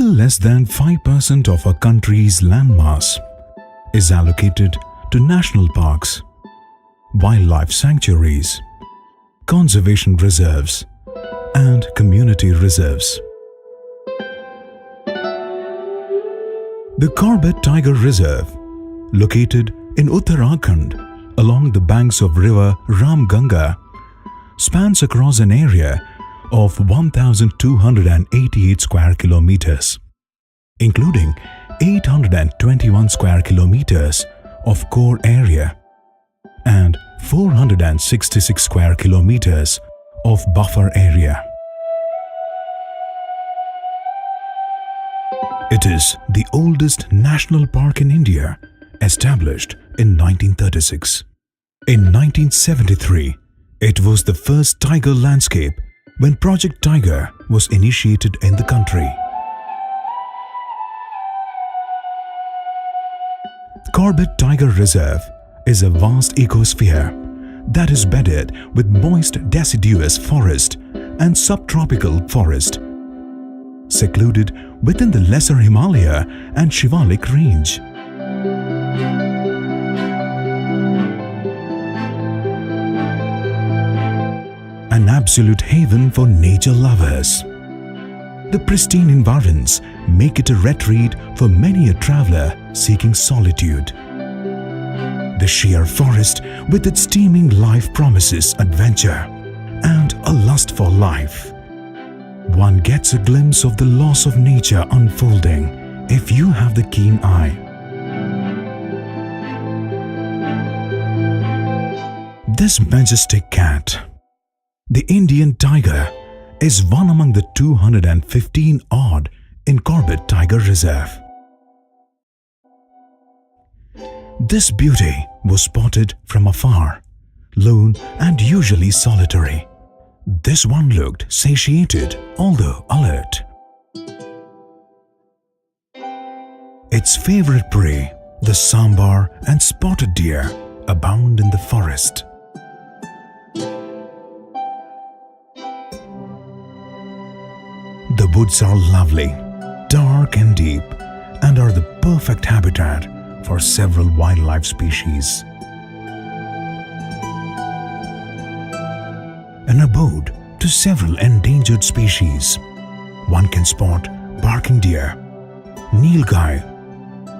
Still less than 5% of our country's landmass is allocated to national parks, wildlife sanctuaries, conservation reserves, and community reserves. The Corbett Tiger Reserve, located in Uttarakhand along the banks of river Ramganga, spans across an area of 1,288 square kilometers, including 821 square kilometers of core area and 466 square kilometers of buffer area. It is the oldest national park in India, established in 1936. In 1973, it was the first tiger landscape when Project Tiger was initiated in the country. Corbett Tiger Reserve is a vast ecosphere that is bedded with moist deciduous forest and subtropical forest, secluded within the Lesser Himalaya and Shivalik range. An absolute haven for nature lovers. The pristine environs make it a retreat for many a traveler seeking solitude. The sheer forest with its teeming life promises adventure and a lust for life. One gets a glimpse of the loss of nature unfolding if you have the keen eye. This majestic cat, the Indian tiger, is one among the 215 odd in Corbett Tiger Reserve. This beauty was spotted from afar, lone and usually solitary. This one looked satiated, although alert. Its favorite prey, the sambar and spotted deer, abound in the forest. The woods are lovely, dark and deep, and are the perfect habitat for several wildlife species. An abode to several endangered species. One can spot barking deer, nilgai,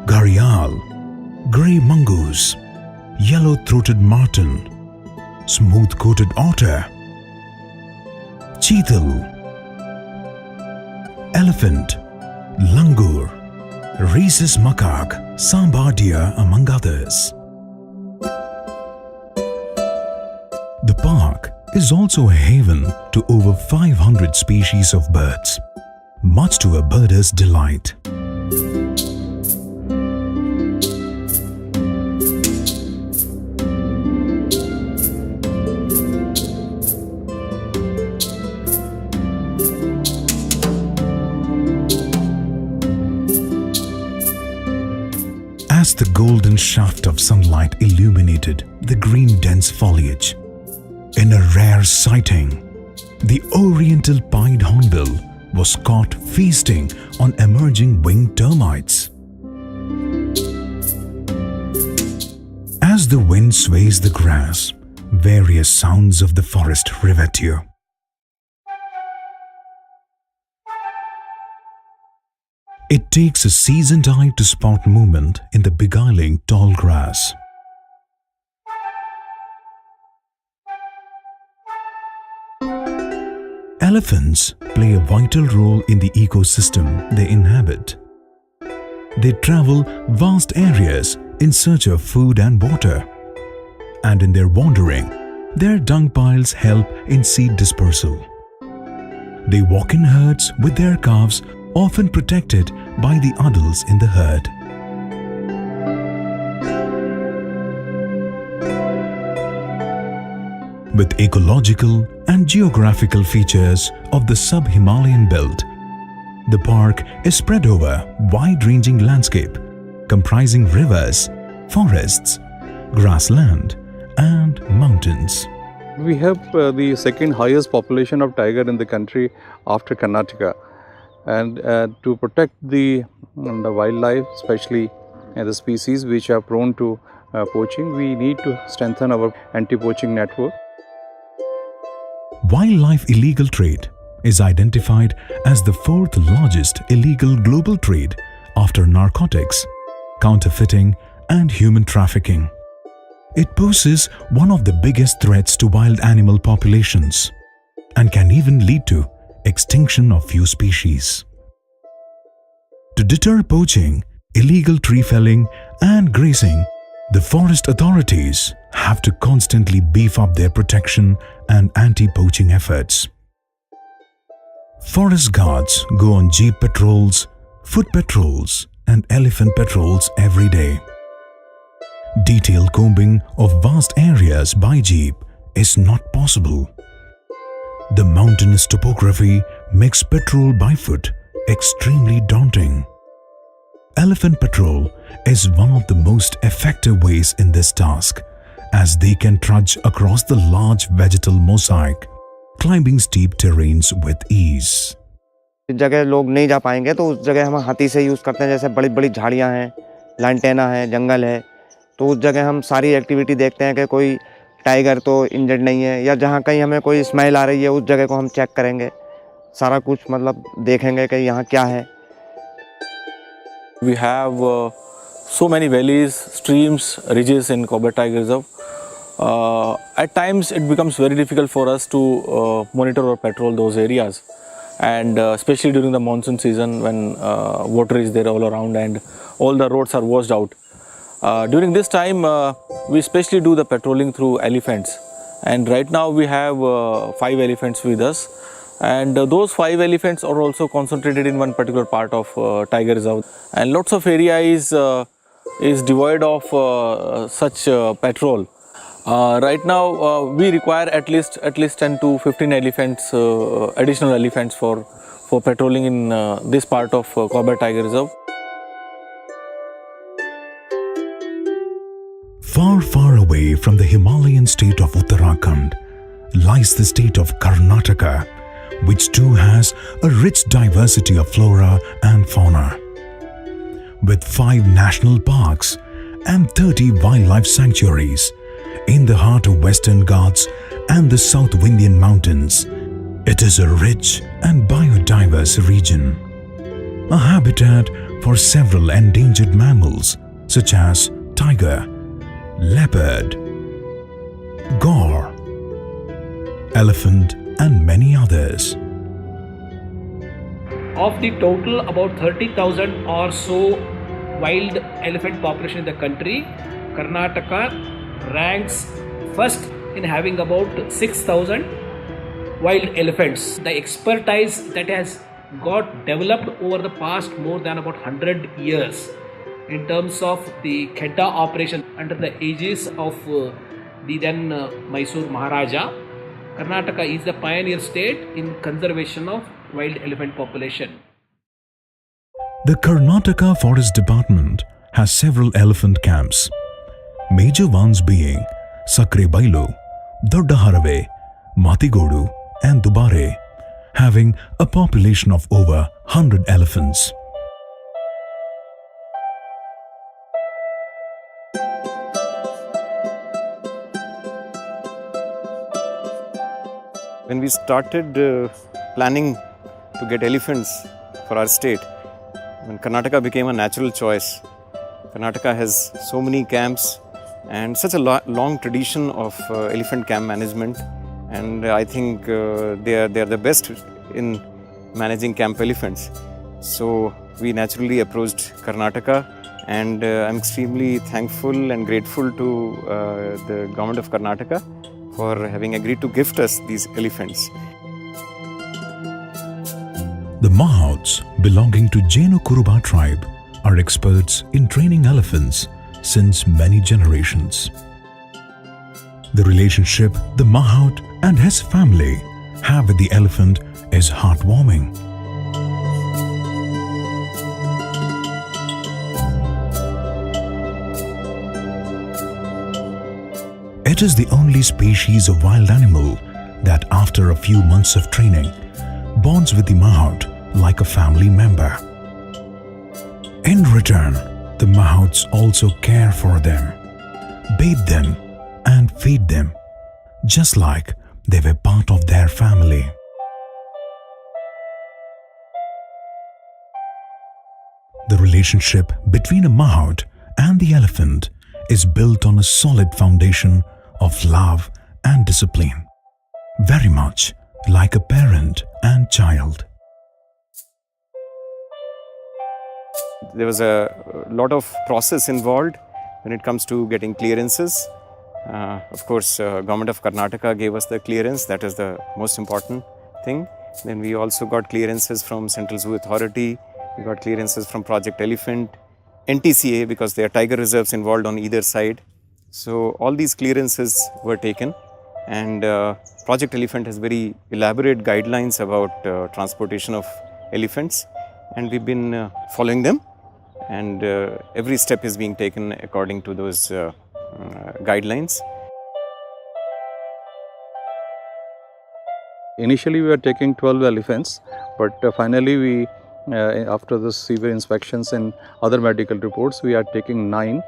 gharial, grey mongoose, yellow-throated marten, smooth-coated otter, cheetal, elephant, langur, rhesus macaque, sambar deer, among others. The park is also a haven to over 500 species of birds, much to a birder's delight. As the golden shaft of sunlight illuminated the green dense foliage, in a rare sighting, the oriental pied hornbill was caught feasting on emerging winged termites. As the wind sways the grass, various sounds of the forest rivet you. It takes a seasoned eye to spot movement in the beguiling tall grass. Elephants play a vital role in the ecosystem they inhabit. They travel vast areas in search of food and water, and in their wandering, their dung piles help in seed dispersal. They walk in herds with their calves, often protected by the adults in the herd. With ecological and geographical features of the sub-Himalayan belt, the park is spread over a wide-ranging landscape comprising rivers, forests, grassland, and mountains. We have the second highest population of tiger in the country after Karnataka. And to protect the wildlife, especially the species which are prone to poaching, we need to strengthen our anti-poaching network. Wildlife illegal trade is identified as the fourth largest illegal global trade after narcotics, counterfeiting, and human trafficking. It poses one of the biggest threats to wild animal populations and can even lead to extinction of few species. To deter poaching, illegal tree felling, and grazing, the forest authorities have to constantly beef up their protection and anti-poaching efforts. Forest guards go on jeep patrols, foot patrols, and elephant patrols every day. Detailed combing of vast areas by jeep is not possible. The mountainous topography makes patrol by foot extremely daunting. Elephant patrol is one of the most effective ways in this task, as they can trudge across the large vegetal mosaic, climbing steep terrains with ease. जिस जगह लोग नहीं जा पाएंगे तो उस जगह हम हाथी से यूज़ करते हैं, जैसे बड़ी बड़ी झाड़ियाँ हैं, लांटेना है, जंगल है, तो उस जगह हम सारी एक्टिविटी देखते हैं कि कोई टाइगर तो इंजर्ड नहीं है, या जहाँ कहीं हमें कोई स्मेल आ रही है उस जगह को हम चेक करेंगे, सारा कुछ मतलब देखेंगे कि यहाँ क्या है. We have so many valleys, streams, ridges in Corbett Tiger Reserve. At times it becomes very difficult for us to monitor or patrol those areas, and especially during the monsoon season when water is there all around and all the roads are washed out. During this time we especially do the patrolling through elephants, and right now we have 5 elephants with us, and those 5 elephants are also concentrated in one particular part of Tiger Reserve, and lots of area is devoid of such patrol. Right now we require at least 10 to 15 elephants, additional elephants for patrolling in this part of Corbett Tiger Reserve. Far, far away from the Himalayan state of Uttarakhand lies the state of Karnataka, which too has a rich diversity of flora and fauna. With 5 national parks and 30 wildlife sanctuaries in the heart of Western Ghats and the South Indian mountains, it is a rich and biodiverse region, a habitat for several endangered mammals such as tiger, leopard, gaur, elephant, and many others. Of the total about 30,000 or so wild elephant population in the country, Karnataka ranks first in having about 6,000 wild elephants. The expertise that has got developed over the past more than about 100 years in terms of the Khedda operation under the aegis of the then Mysore Maharaja, Karnataka is the pioneer state in conservation of wild elephant population. The Karnataka Forest Department has several elephant camps, major ones being Sakrebailu, Doddaharave, Matigodu, and Dubare, having a population of over 100 elephants. When we started planning to get elephants for our state, when Karnataka became a natural choice, Karnataka has so many camps and such a long tradition of elephant camp management, and I think they are the best in managing camp elephants. So we naturally approached Karnataka, and I'm extremely thankful and grateful to the government of Karnataka for having agreed to gift us these elephants. The Mahouts belonging to Jaino Kuruba tribe are experts in training elephants since many generations. The relationship the Mahout and his family have with the elephant is heartwarming. It is the only species of wild animal that after a few months of training bonds with the Mahout like a family member. In return, the mahouts also care for them, bathe them and feed them, just like they were part of their family. The relationship between a mahout and the elephant is built on a solid foundation of love and discipline, very much like a parent and child. There was a lot of process involved when it comes to getting clearances. Of course, Government of Karnataka gave us the clearance. That is the most important thing. Then we also got clearances from Central Zoo Authority. We got clearances from Project Elephant, NTCA, because there are tiger reserves involved on either side. So all these clearances were taken, and Project Elephant has very elaborate guidelines about transportation of elephants, and we've been following them, and every step is being taken according to those guidelines. Initially we were taking 12 elephants, but finally we after the severe inspections and other medical reports, we are taking 9.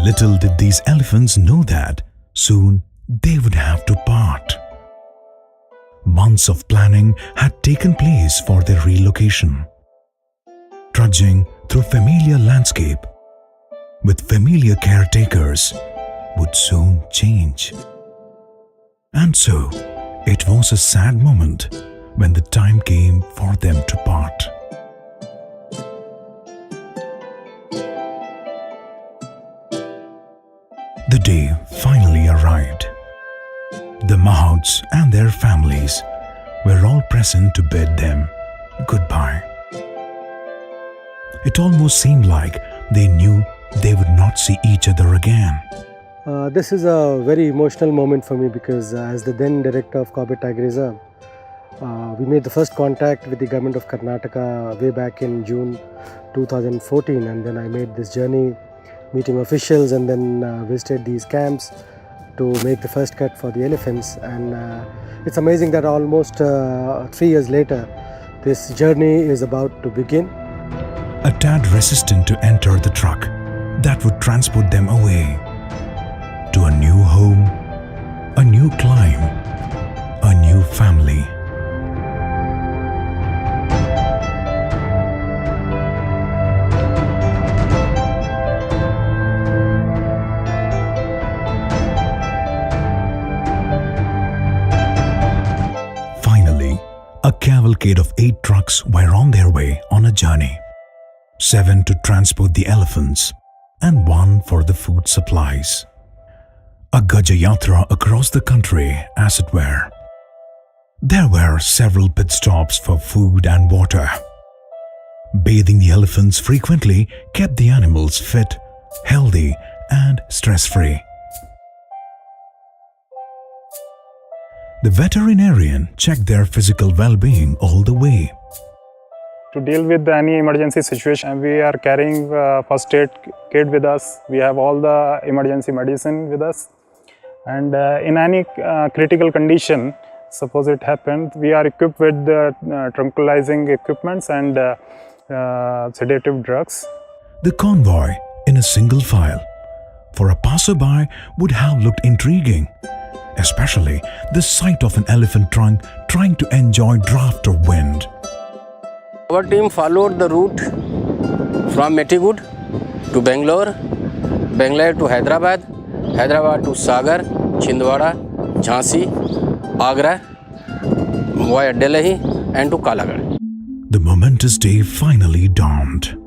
Little did these elephants know that soon they would have to part. Months of planning had taken place for their relocation. Trudging through familiar landscape with familiar caretakers would soon change. And so, it was a sad moment when the time came for them to part. The day finally arrived. The mahouts and their families were all present to bid them goodbye. It almost seemed like they knew they would not see each other again. This is a very emotional moment for me because as the then director of Corbett Tiger Reserve, we made the first contact with the government of Karnataka way back in June 2014, and then I made this journey meeting officials and then visited these camps to make the first cut for the elephants. And it's amazing that almost 3 years later, this journey is about to begin. A tad resistant to enter the truck that would transport them away to a new home, a new climb, a new family. Finally, a cavalcade of 8 trucks were on their way on a journey. 7 to transport the elephants and 1 for the food supplies. A Gaja Yatra across the country, as it were. There were several pit stops for food and water. Bathing the elephants frequently kept the animals fit, healthy, and stress-free. The veterinarian checked their physical well-being all the way. To deal with any emergency situation, we are carrying first aid kit with us. We have all the emergency medicine with us. And in any critical condition, suppose it happened, we are equipped with the tranquilizing equipments and sedative drugs. The convoy in a single file, for a passerby, would have looked intriguing, especially the sight of an elephant trunk trying to enjoy draft of wind. Our team followed the route from Metigud to Bangalore, Bangalore to Hyderabad, Hyderabad to Sagar, Chhindwara, Jhansi, Agra, via Delhi and to Kalagarh. The momentous day finally dawned.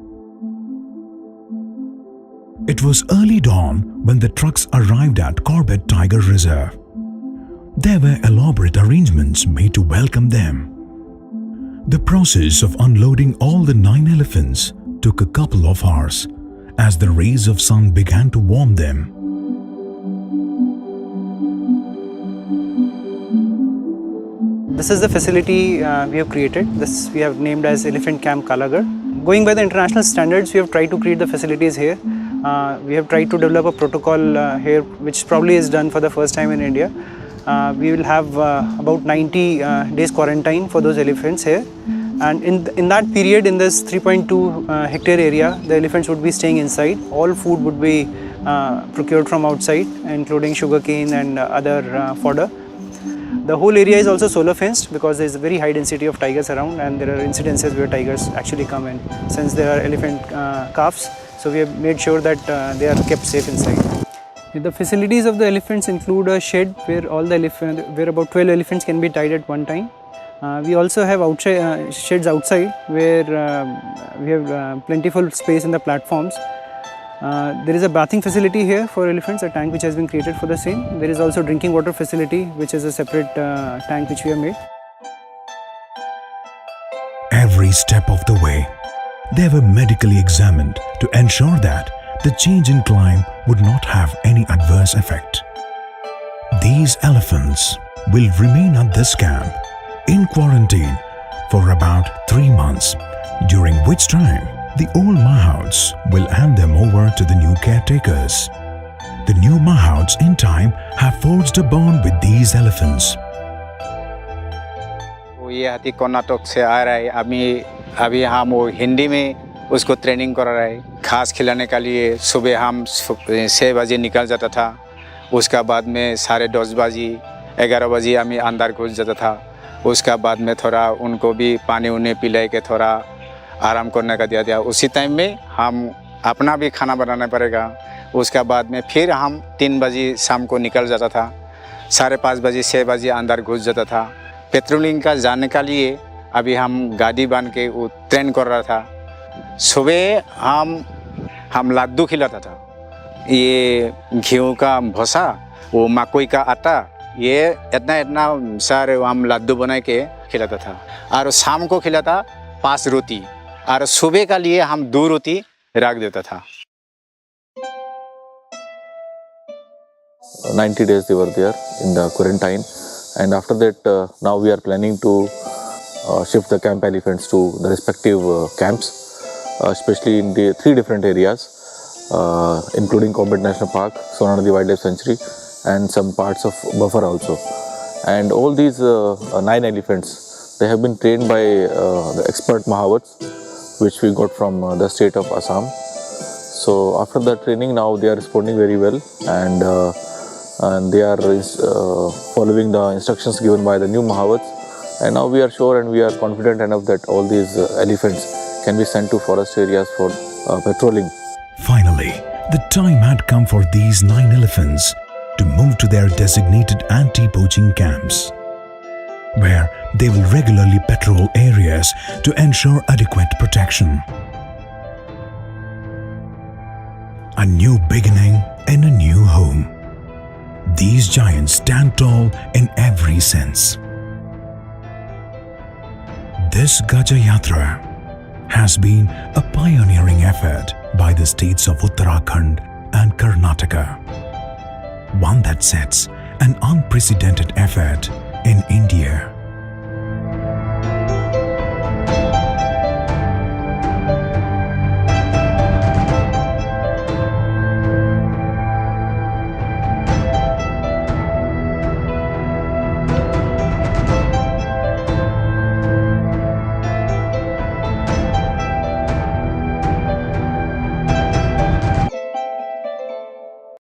It was early dawn when the trucks arrived at Corbett Tiger Reserve. There were elaborate arrangements made to welcome them. The process of unloading all the 9 elephants took a couple of hours as the rays of sun began to warm them. This is the facility we have created. This we have named as Elephant Camp Kalagarh. Going by the international standards, we have tried to create the facilities here. We have tried to develop a protocol here, which probably is done for the first time in India. We will have about 90 days quarantine for those elephants here. And in that period, in this 3.2 hectare area, the elephants would be staying inside. All food would be procured from outside, including sugarcane and other fodder. The whole area is also solar fenced because there is a very high density of tigers around, and there are incidences where tigers actually come in. Since there are elephant calves, so we have made sure that they are kept safe inside. The facilities of the elephants include a shed where where about 12 elephants can be tied at one time. We also have sheds outside where we have plentiful space in the platforms. There is a bathing facility here for elephants, a tank which has been created for the same. There is also drinking water facility, which is a separate tank which we have made. Every step of the way, they were medically examined to ensure that the change in climate would not have any adverse effect. These elephants will remain at this camp in quarantine for about 3 months, during which time the old mahouts will hand them over to the new caretakers. The new mahouts in time have forged a bond with these elephants. ये हाथी कर्नाटक से आ रहा है, अभी हम वो हिंदी में उसको ट्रेनिंग करा रहा है। घास खिलाने के लिए सुबह हम 6 बजे निकल जाता था, उसका बाद में 10:30 बजे 11 बजे हमें अंदर घुस जाता था। उसका बाद में थोड़ा उनको भी पानी उन्हें पिला के थोड़ा आराम करने का दिया। उसी टाइम में हम अपना भी खाना बनाना पड़ेगा। उसका बाद में फिर हम 3 बजे शाम को निकल जाता था, 5:30 बजे 6 बजे अंदर घुस जाता था। पेट्रोलिंग का जाने के लिए अभी हम गाड़ी बन के वो ट्रेन कर रहा था। सुबह हम लड्डू खिलाता था, ये घी का भूसा, वो मकई का आटा, ये इतना सारे हम लड्डू बना के खिलाता था। और शाम को खिलाता 5 रोटी, और सुबह का लिए हम 2 रोटी रख देता था। 90 days they were there in the quarantine, and after that now we are planning to shift the camp elephants to the respective camps, especially in the 3 different areas, including Corbett National Park, Sonanadi Wildlife Sanctuary, and some parts of buffer also. And all these 9 elephants, they have been trained by the expert mahawats, which we got from the state of Assam. So after the training, now they are responding very well, and they are following the instructions given by the new mahawats. And now we are sure and we are confident enough that all these elephants can be sent to forest areas for patrolling. Finally, the time had come for these 9 elephants to move to their designated anti-poaching camps, where they will regularly patrol areas to ensure adequate protection. A new beginning in a new home. These giants stand tall in every sense. This Gaja Yatra has been a pioneering effort by the states of Uttarakhand and Karnataka, one that sets an unprecedented effort in India.